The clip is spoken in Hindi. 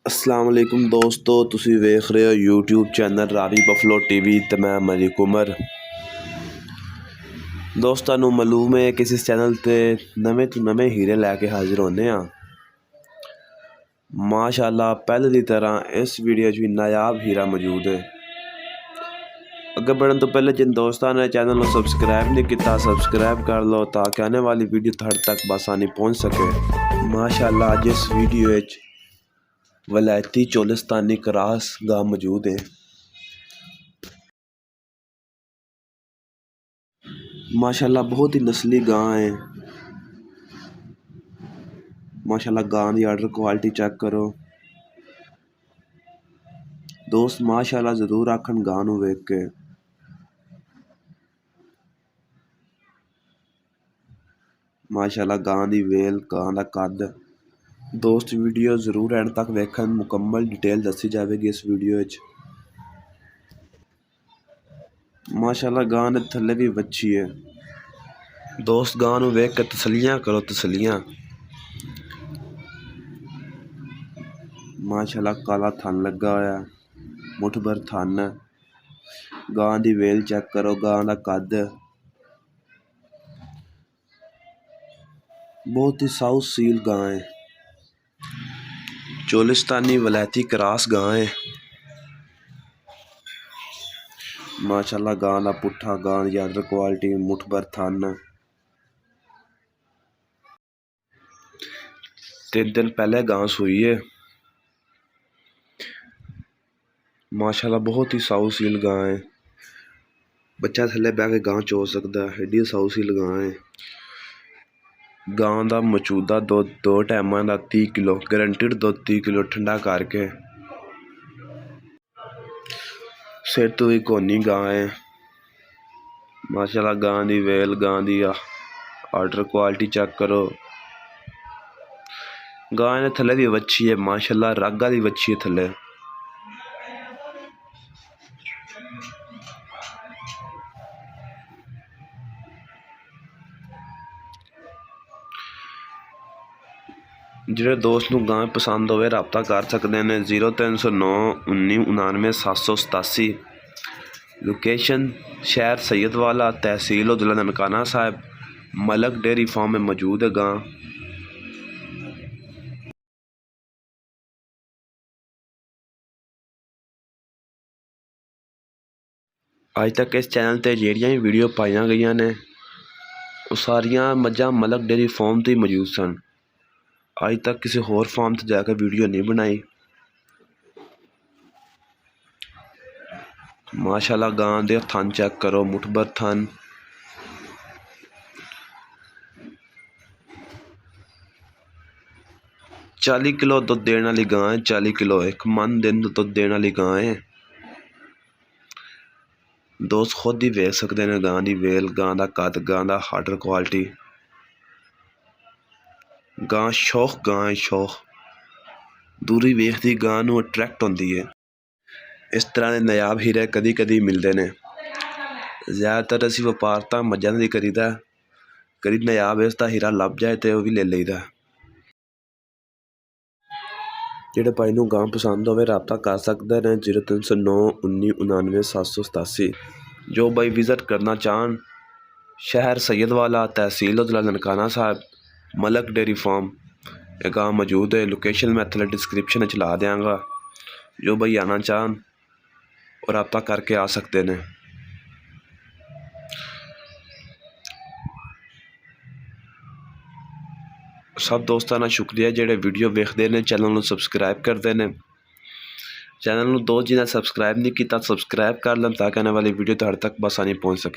अस्सलाम वालेकुम दोस्तों, तुसी वेख रहे हो YouTube channel Ravi buffalo TV ते मैं मलिक उमर। दोस्तां नूं मालूम है कि इस चैनल ते नਵੇਂ ਤੋਂ ਨਵੇਂ ਹੀਰੇ ਲੈ ਕੇ ਹਾਜ਼ਰ ਹੋਨੇ ਆ। माशाअल्लाह पहले की तरह इस वीडियो च भी नायाब हीरा मौजूद है। अगर बढ़ने तो पहले जिन दोस्तों ने चैनल को सब्सक्राइब नहीं किया सब्सक्राइब कर लो ताकि आने वाली वीडियो थोड़े तक बसानी पहुँच सके। माशाअल्लाह अज इस वीडियो वलायती चोलिस्तानी क्रॉस गां मौजूद है। माशाअल्लाह बहुत ही नस्ली गां है। माशाअल्लाह गां की आर्डर क्वालिटी चेक करो दोस्त, माशाअल्लाह जरूर आखन गां नूं वेख के। माशाअल्लाह गां दी वेल, गां दा कद। दोस्त वीडियो जरूर एंड तक वेखन, मुकम्मल डिटेल दसी जाएगी इस वीडियो माशाअल्लाह गां दे थल्ले भी वच्छी है। दोस्त गां नूं वेख के तसलियां करो तसलियां। माशाअल्लाह काला थन लगा होया, मुठ भर थन। गां दी वेल चेक करो, गां दा कद। बहुत ही साउथ सील गां है, चोलिस्तानी वलायती क्रॉस गां है। माशाअल्लाह गां दा पुट्ठा, गां दी आर्डर क्वालिटी, मुठ भर थन। 3 दिन पहले गां सूई है। माशाअल्लाह बहुत ही साउथ सील गां है, बच्चा थल्ले बह के गां चो सकता है, एडी साउथ सील गां है। गां दा मौजूदा दुध 2 टाइमां दा 30 किलो गारंटीड दुध 30 किलो ठंडा करके। सिर तो भी कोनी गां है। माशाअल्लाह गां दी वेल, गां दी आर्डर क्वालिटी चेक करो। गां दे थल्ले भी वच्छी है, माशाअल्लाह रग दी वच्छी है थल्ले। जिहड़े दोस्त नूं गां पसंद होवे राबता कर सकते हैं 0309 1999 787। लोकेशन शहर सैयदवाला, तहसील जिला ननकाना साहिब। मलक डेयरी फार्म में मौजूद है गां। अज तक इस चैनल ते जिहड़ियां भी वीडियो पाईयां गईयां ने वो सारियां मज्जां मलक डेयरी फार्म ते मौजूद सन। अज तक किसी होर फार्म ते जाकर वीडियो नहीं बनाई। माशाअल्लाह गां दे थन चेक करो, मुठ भर थन। चाली किलो दुध देने वाली गां है, 40 किलो 1 मन दिन दुध देने वाली गां है। दोस्त खुद ही वेख सकते हैं गां दी वेल, गां दा कद, गां दा आर्डर क्वालिटी। गां शौख गां है, शौख दूरी वेखदी गां नूं अट्रैक्ट होंदी है। इस तरह के नायाब हीरे कदी कदी मिलते हैं। ज़्यादातर असीं व्यापार तां मज्जां दा करीदा, कदी नायाब इसदा हीरा लभ जाए तो वह भी ले लईदा। जिहड़े भाई नूं गां पसंद होवे राबता कर सकते हैं 0309 1999 787। जो भाई विजिट करना चाहन शहर सैयदवाला, तहसील जिला ननकाना साहिब, मलक डेयरी फार्म ये गां मौजूद है। लोकेशन मैं थल्ले डिस्क्रिप्शन च ला देंगा। जो भाई आना चाहन और राबता करके आ सकते हैं। सब दोस्तों का शुक्रिया जिहड़े वीडियो वेखते हैं, चैनल को सब्सक्राइब करते हैं। चैनल को दो जिन्हें सब्सक्राइब नहीं किया सब्सक्राइब कर लें ताकि आने वाली वीडियो तुहाडे तक बसानी पहुँच सके।